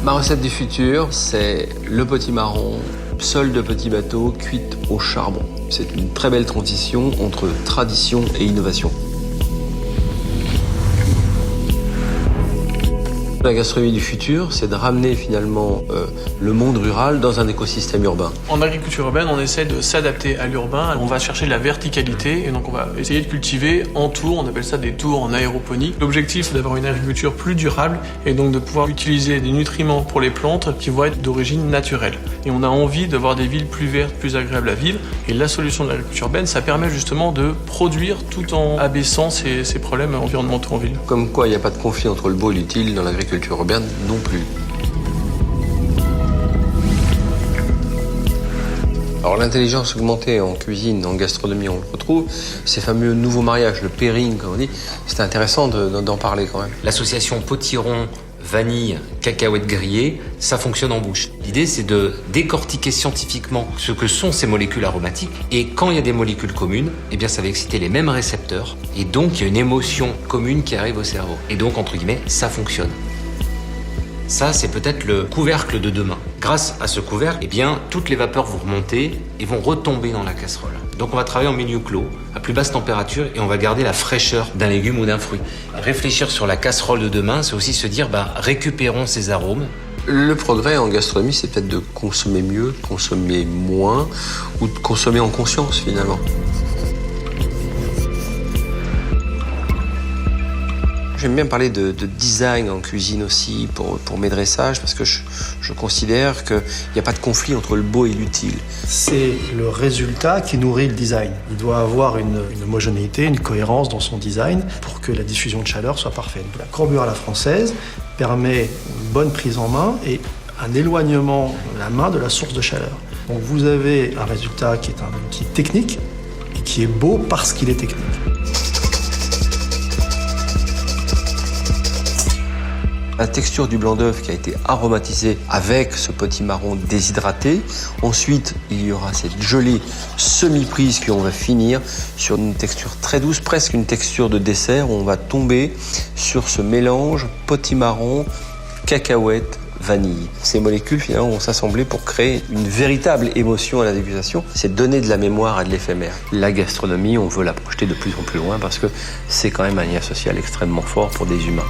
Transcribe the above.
Ma recette du futur, c'est le potimarron, sole de petit bateau cuite au charbon. C'est une très belle transition entre tradition et innovation. La gastronomie du futur, c'est de ramener finalement le monde rural dans un écosystème urbain. En agriculture urbaine, on essaie de s'adapter à l'urbain. On va chercher de la verticalité et donc on va essayer de cultiver en tours. On appelle ça des tours en aéroponie. L'objectif, c'est d'avoir une agriculture plus durable et donc de pouvoir utiliser des nutriments pour les plantes qui vont être d'origine naturelle. Et on a envie d'avoir des villes plus vertes, plus agréables à vivre. Et la solution de l'agriculture urbaine, ça permet justement de produire tout en abaissant ces problèmes environnementaux en ville. Comme quoi, il n'y a pas de conflit entre le beau et l'utile dans l'agriculture urbaine non plus. Alors l'intelligence augmentée en cuisine, en gastronomie, on le retrouve. Ces fameux nouveaux mariages, le pairing, comme on dit, c'est intéressant d'en parler quand même. L'association potiron, vanille, cacahuètes grillées, ça fonctionne en bouche. L'idée, c'est de décortiquer scientifiquement ce que sont ces molécules aromatiques. Et quand il y a des molécules communes, eh bien, ça va exciter les mêmes récepteurs. Et donc, il y a une émotion commune qui arrive au cerveau. Et donc, entre guillemets, ça fonctionne. Ça, c'est peut-être le couvercle de demain. Grâce à ce couvercle, eh bien, toutes les vapeurs vont remonter et vont retomber dans la casserole. Donc, on va travailler en milieu clos, à plus basse température, et on va garder la fraîcheur d'un légume ou d'un fruit. Réfléchir sur la casserole de demain, c'est aussi se dire, récupérons ces arômes. Le progrès en gastronomie, c'est peut-être de consommer mieux, de consommer moins, ou de consommer en conscience, finalement. J'aime bien parler de design en cuisine aussi pour mes dressages parce que je considère qu'il n'y a pas de conflit entre le beau et l'utile. C'est le résultat qui nourrit le design. Il doit avoir une homogénéité, une cohérence dans son design pour que la diffusion de chaleur soit parfaite. La courbure à la française permet une bonne prise en main et un éloignement de la main de la source de chaleur. Donc vous avez un résultat qui est un outil technique et qui est beau parce qu'il est technique. La texture du blanc d'œuf qui a été aromatisé avec ce potimarron déshydraté. Ensuite, il y aura cette gelée semi-prise qu'on va finir sur une texture très douce, presque une texture de dessert où on va tomber sur ce mélange potimarron, cacahuètes, vanille. Ces molécules finalement vont s'assembler pour créer une véritable émotion à la dégustation. C'est donner de la mémoire à de l'éphémère. La gastronomie, on veut la projeter de plus en plus loin parce que c'est quand même un lien social extrêmement fort pour des humains.